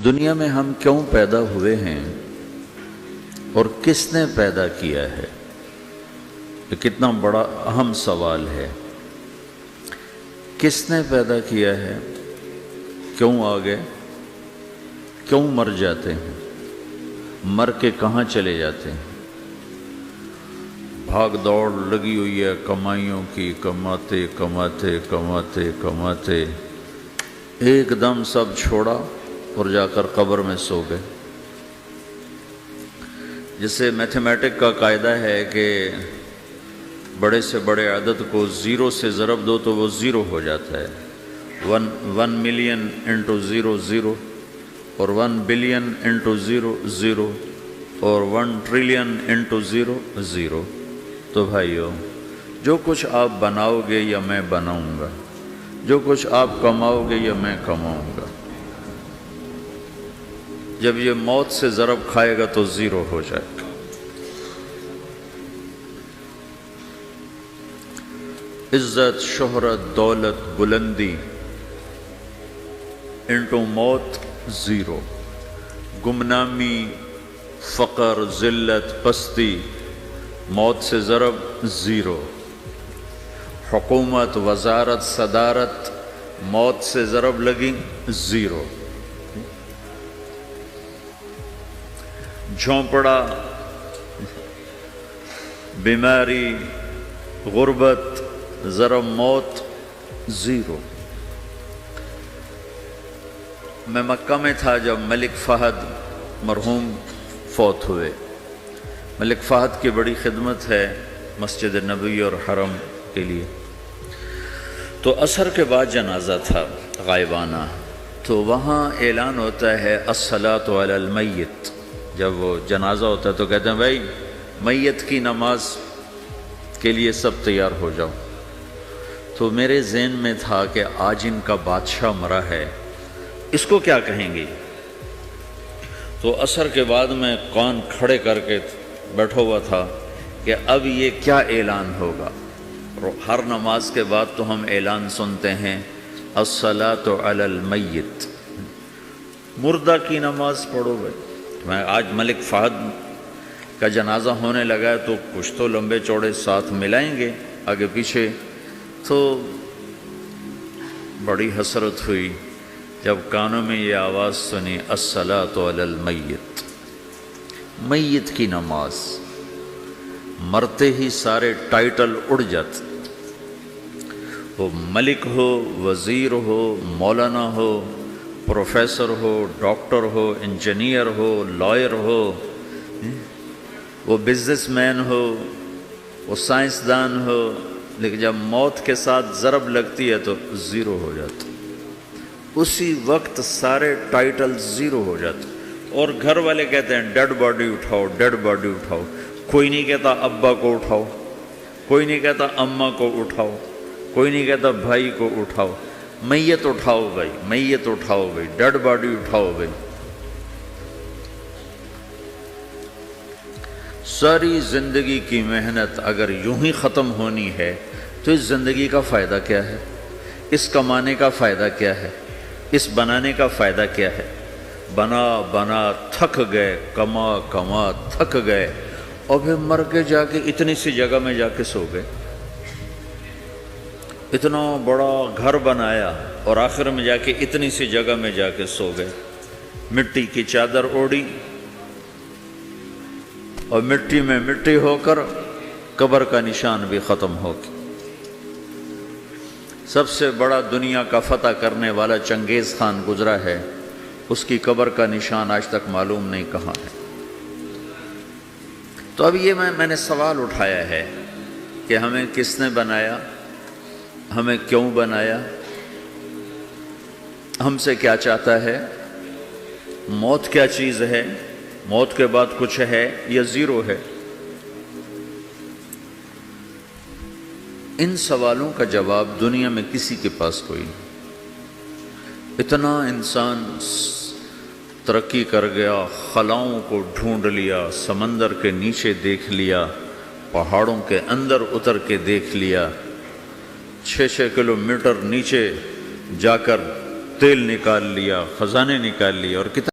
دنیا میں ہم کیوں پیدا ہوئے ہیں اور کس نے پیدا کیا ہے؟ یہ کتنا بڑا اہم سوال ہے۔ کس نے پیدا کیا ہے؟ کیوں آ گئے؟ کیوں مر جاتے ہیں؟ مر کے کہاں چلے جاتے ہیں؟ بھاگ دوڑ لگی ہوئی ہے کمائیوں کی، کماتے کماتے کماتے کماتے ایک دم سب چھوڑا اور جا کر قبر میں سو گئے۔ جسے میتھمیٹک کا قاعدہ ہے کہ بڑے سے بڑے عدد کو زیرو سے ضرب دو تو وہ زیرو ہو جاتا ہے۔ 1 ملین انٹو زیرو زیرو، اور 1 بلین انٹو زیرو زیرو، اور 1 ٹریلین انٹو زیرو زیرو۔ تو بھائیو، جو کچھ آپ بناؤ گے یا میں بناؤں گا، جو کچھ آپ کماؤ گے یا میں کماؤں گا، جب یہ موت سے ضرب کھائے گا تو زیرو ہو جائے گا۔ عزت، شہرت، دولت، بلندی انٹو موت زیرو، گمنامی، فقر، ذلت، پستی موت سے ضرب زیرو، حکومت، وزارت، صدارت موت سے ضرب لگی زیرو، جھونپڑا، بیماری، غربت ضرب موت زیرو۔ میں مکہ میں تھا جب ملک فہد مرحوم فوت ہوئے۔ ملک فہد کی بڑی خدمت ہے مسجد نبوی اور حرم کے لیے۔ تو عصر کے بعد جنازہ تھا غائبانہ، تو وہاں اعلان ہوتا ہے الصلاۃ علی المیت۔ جب وہ جنازہ ہوتا ہے تو کہتے ہیں بھائی میت کی نماز کے لیے سب تیار ہو جاؤ۔ تو میرے ذہن میں تھا کہ آج ان کا بادشاہ مرا ہے، اس کو کیا کہیں گے؟ تو عصر کے بعد میں کان کھڑے کر کے بیٹھا ہوا تھا کہ اب یہ کیا اعلان ہوگا۔ ہر نماز کے بعد تو ہم اعلان سنتے ہیں الصلاۃ علی المیت، مردہ کی نماز پڑھو بھائی۔ میں آج ملک فہد کا جنازہ ہونے لگا ہے تو کچھ تو لمبے چوڑے ساتھ ملائیں گے آگے پیچھے۔ تو بڑی حسرت ہوئی جب کانوں میں یہ آواز سنی الصلاۃ علی المیت، میت کی نماز۔ مرتے ہی سارے ٹائٹل اڑ جاتے، وہ ملک ہو، وزیر ہو، مولانا ہو، پروفیسر ہو، ڈاکٹر ہو، انجینئر ہو، لائر ہو، وہ بزنس مین ہو، وہ سائنسدان ہو، لیکن جب موت کے ساتھ ضرب لگتی ہے تو زیرو ہو جاتا، اسی وقت سارے ٹائٹل زیرو ہو جاتے۔ اور گھر والے کہتے ہیں ڈیڈ باڈی اٹھاؤ، ڈیڈ باڈی اٹھاؤ۔ کوئی نہیں کہتا ابا کو اٹھاؤ، کوئی نہیں کہتا اماں کو اٹھاؤ، کوئی نہیں کہتا بھائی کو اٹھاؤ۔ میت اٹھاؤ بھائی، میت اٹھاؤ بھائی، ڈیڈ باڈی اٹھاؤ بھائی۔ ساری زندگی کی محنت اگر یوں ہی ختم ہونی ہے تو اس زندگی کا فائدہ کیا ہے؟ اس کمانے کا فائدہ کیا ہے؟ اس بنانے کا فائدہ کیا ہے؟ بنا بنا تھک گئے، کما کما تھک گئے، اور پھر مر کے جا کے اتنی سی جگہ میں جا کے سو گئے۔ اتنا بڑا گھر بنایا اور آخر میں جا کے اتنی سی جگہ میں جا کے سو گئے۔ مٹی کی چادر اوڑھی اور مٹی میں مٹی ہو کر قبر کا نشان بھی ختم ہو گیا۔ سب سے بڑا دنیا کا فتح کرنے والا چنگیز خان گزرا ہے، اس کی قبر کا نشان آج تک معلوم نہیں کہاں ہے۔ تو اب یہ میں نے سوال اٹھایا ہے کہ ہمیں کس نے بنایا، ہمیں کیوں بنایا، ہم سے کیا چاہتا ہے، موت کیا چیز ہے، موت کے بعد کچھ ہے یا زیرو ہے؟ ان سوالوں کا جواب دنیا میں کسی کے پاس کوئی نہیں۔ اتنا انسان ترقی کر گیا، خلاؤں کو ڈھونڈ لیا، سمندر کے نیچے دیکھ لیا، پہاڑوں کے اندر اتر کے دیکھ لیا، 6 کلومیٹر نیچے جا کر تیل نکال لیا، خزانے نکال لیے، اور کتنا